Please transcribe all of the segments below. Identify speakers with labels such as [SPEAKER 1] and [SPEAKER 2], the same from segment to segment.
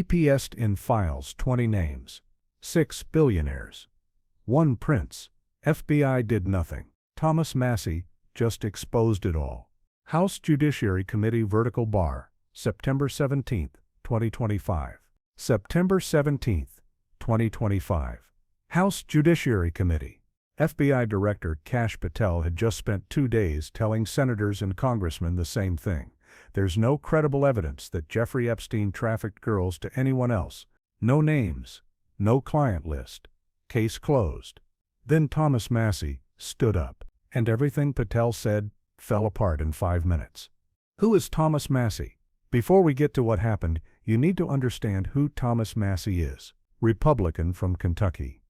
[SPEAKER 1] Epstein Files 20 names. 6 billionaires. 1 prince. FBI did nothing. Thomas Massie just exposed it all. House Judiciary Committee Vertical Bar, September 17, 2025. September 17, 2025. House Judiciary Committee. FBI Director Kash Patel had just spent 2 days telling senators and congressmen the same thing. There's no credible evidence that Jeffrey Epstein trafficked girls to anyone else. No names. No client list. Case closed. Then Thomas Massie stood up, and everything Patel said fell apart in 5 minutes. Who is Thomas Massie? Before we get to what happened, you need to understand who Thomas Massie is. Republican from Kentucky.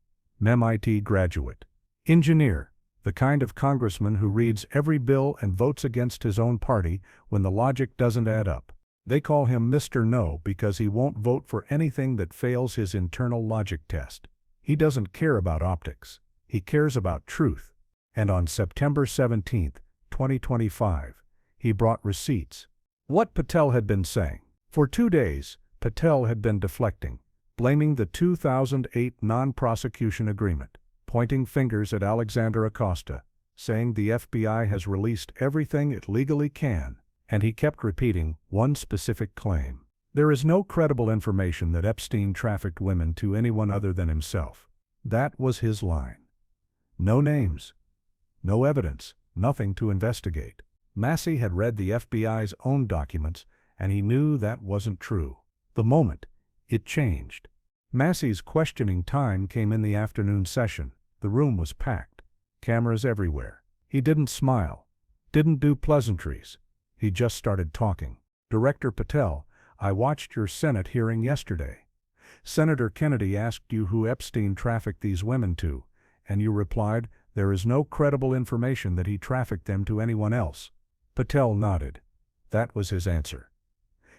[SPEAKER 1] MIT graduate. Engineer. The kind of congressman who reads every bill and votes against his own party when the logic doesn't add up. They call him Mr. No because he won't vote for anything that fails his internal logic test. He doesn't care about optics. He cares about truth. And on September 17, 2025, he brought receipts. What Patel had been saying. For 2 days, Patel had been deflecting, blaming the 2008 non-prosecution agreement, pointing fingers at Alexander Acosta, saying the FBI has released everything it legally can, and he kept repeating one specific claim. There is no credible information that Epstein trafficked women to anyone other than himself. That was his line. No names. No evidence. Nothing to investigate. Massie had read the FBI's own documents, and he knew that wasn't true. The moment, it changed. Massie's questioning time came in the afternoon session. The room was packed. Cameras everywhere. He didn't smile. Didn't do pleasantries. He just started talking. Director Patel, I watched your Senate hearing yesterday. Senator Kennedy asked you who Epstein trafficked these women to, and you replied, there is no credible information that he trafficked them to anyone else. Patel nodded. That was his answer.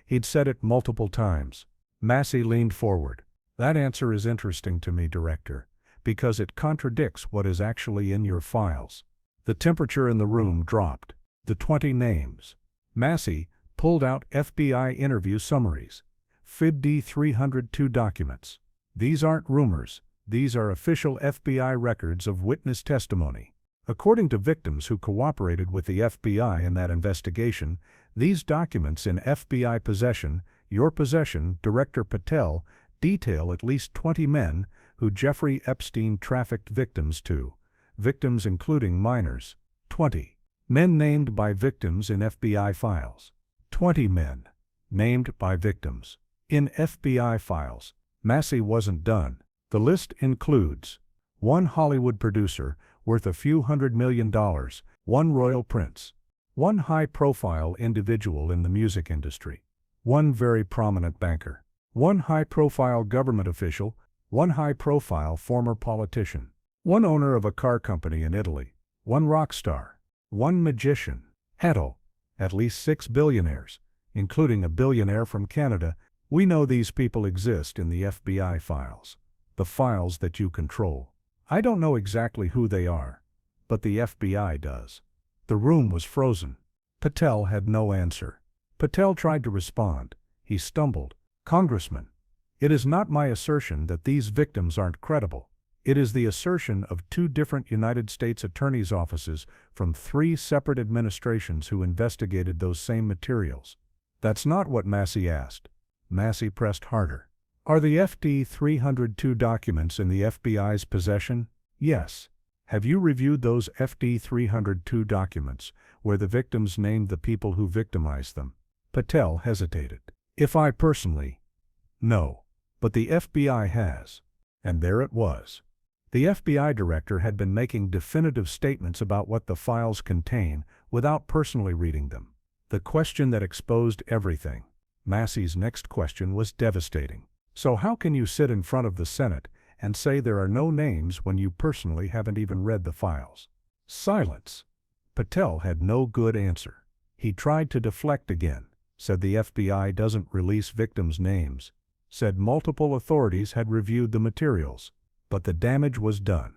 [SPEAKER 1] He'd said it multiple times. Massie leaned forward. That answer is interesting to me, Director, because it contradicts what is actually in your files. The temperature in the room dropped. The 20 names. Massie pulled out FBI interview summaries. FID 302 documents. These aren't rumors. These are official FBI records of witness testimony. According to victims who cooperated with the FBI in that investigation, these documents in FBI possession, your possession, Director Patel, detail at least 20 men who Jeffrey Epstein trafficked victims to, victims including minors. 20 men named by victims in FBI files. 20 men named by victims in FBI files. Massie wasn't done. The list includes 1 Hollywood producer worth a few $100 million, 1 royal prince, 1 high-profile individual in the music industry, 1 very prominent banker, 1 high-profile government official, 1 high-profile former politician, 1 owner of a car company in Italy, 1 rock star, 1 magician, at least 6 billionaires, including a billionaire from Canada. We know these people exist in the FBI files, the files that you control. I don't know exactly who they are, but the FBI does. The room was frozen. Patel had no answer. Patel tried to respond. He stumbled. Congressman, it is not my assertion that these victims aren't credible. It is the assertion of 2 different United States attorneys' offices from 3 separate administrations who investigated those same materials. That's not what Massie asked. Massie pressed harder. Are the FD 302 documents in the FBI's possession? Yes. Have you reviewed those FD 302 documents where the victims named the people who victimized them? Patel hesitated. If I personally? No. But the FBI has. And there it was. The FBI director had been making definitive statements about what the files contain without personally reading them. The question that exposed everything. Massie's next question was devastating. So how can you sit in front of the Senate and say there are no names when you personally haven't even read the files? Silence. Patel had no good answer. He tried to deflect again, said the FBI doesn't release victims' names, said multiple authorities had reviewed the materials, but the damage was done.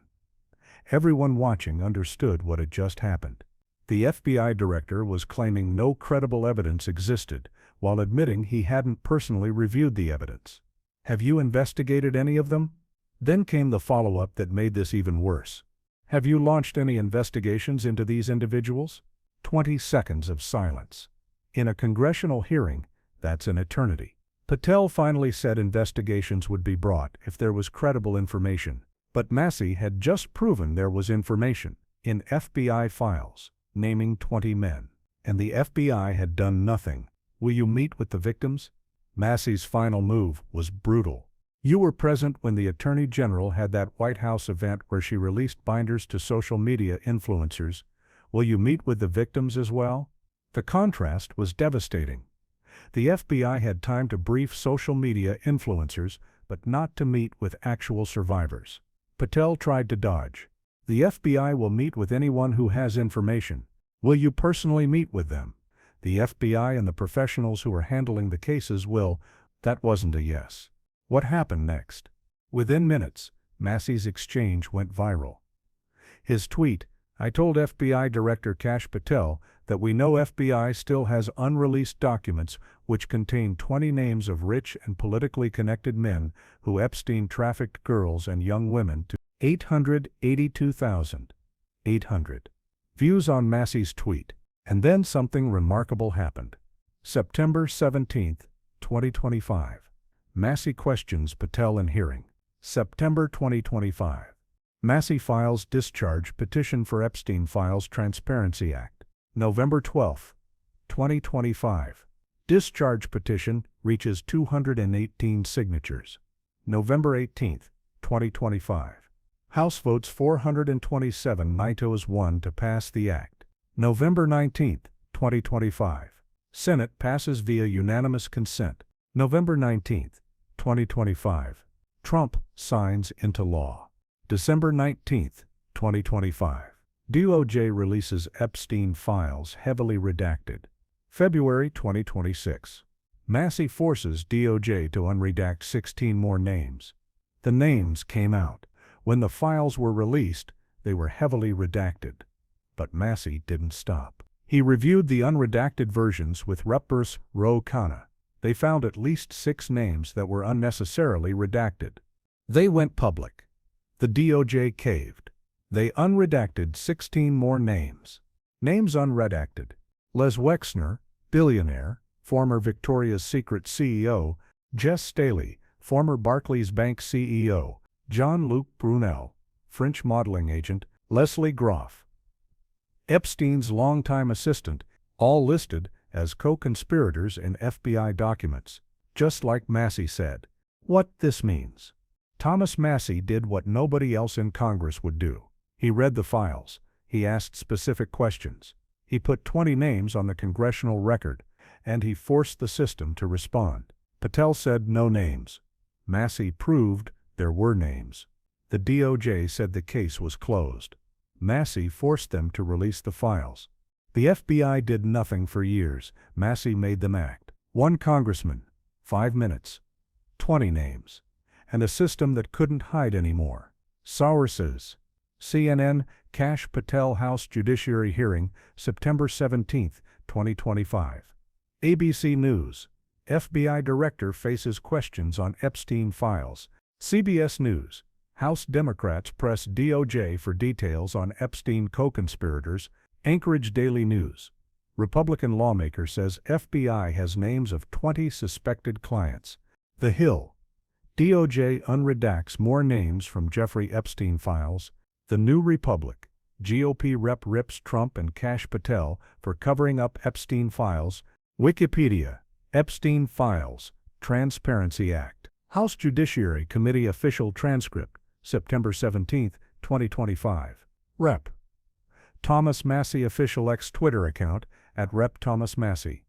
[SPEAKER 1] Everyone watching understood what had just happened. The FBI director was claiming no credible evidence existed while admitting he hadn't personally reviewed the evidence. Have you investigated any of them? Then came the follow-up that made this even worse. Have you launched any investigations into these individuals? 20 seconds of silence. In a congressional hearing, that's an eternity. Patel finally said investigations would be brought if there was credible information, but Massie had just proven there was information in FBI files, naming 20 men, and the FBI had done nothing. Will you meet with the victims? Massie's final move was brutal. You were present when the Attorney General had that White House event where she released binders to social media influencers. Will you meet with the victims as well? The contrast was devastating. The FBI had time to brief social media influencers, but not to meet with actual survivors. Patel tried to dodge. The FBI will meet with anyone who has information. Will you personally meet with them? The FBI and the professionals who are handling the cases will. That wasn't a yes. What happened next? Within minutes, Massie's exchange went viral. His tweet, "I told FBI Director Kash Patel that we know FBI still has unreleased documents which contain 20 names of rich and politically connected men who Epstein trafficked girls and young women to 882,800 views on Massie's tweet. And then something remarkable happened. September 17, 2025. Massie questions Patel in hearing. September 2025. Massie files discharge petition for Epstein Files Transparency Act. November 12, 2025. Discharge petition reaches 218 signatures. November 18, 2025. House votes 427-1 to pass the act. November 19, 2025. Senate passes via unanimous consent. November 19, 2025. Trump signs into law. December 19, 2025. DOJ releases Epstein files heavily redacted. February 2026. Massie forces DOJ to unredact 16 more names. The names came out. When the files were released, they were heavily redacted. But Massie didn't stop. He reviewed the unredacted versions with Reppers Ro Khanna. They found at least 6 names that were unnecessarily redacted. They went public. The DOJ caved. They unredacted 16 more names. Names unredacted: Les Wexner, billionaire, former Victoria's Secret CEO; Jes Staley, former Barclays Bank CEO; Jean-Luc Brunel, French modeling agent; Lesley Groff, Epstein's longtime assistant, all listed as co-conspirators in FBI documents. Just like Massie said. What this means? Thomas Massie did what nobody else in Congress would do. He read the files. He asked specific questions. He put 20 names on the congressional record, and he forced the system to respond. Patel said no names. Massie proved there were names. The DOJ said the case was closed. Massie forced them to release the files. The FBI did nothing for years. Massie made them act. 1 congressman, 5 minutes, 20 names, and a system that couldn't hide anymore. Sources: CNN, Kash Patel House Judiciary Hearing, September 17, 2025. ABC News: FBI Director faces questions on Epstein files. CBS News: House Democrats press DOJ for details on Epstein co-conspirators. Anchorage Daily News: Republican lawmaker says FBI has names of 20 suspected clients. The Hill: DOJ unredacts more names from Jeffrey Epstein files. The New Republic: GOP rep rips Trump and Kash Patel for covering up Epstein files. Wikipedia: Epstein Files Transparency Act. House Judiciary Committee official transcript, September 17, 2025. Rep. Thomas Massie official X Twitter account @Rep Thomas Massie.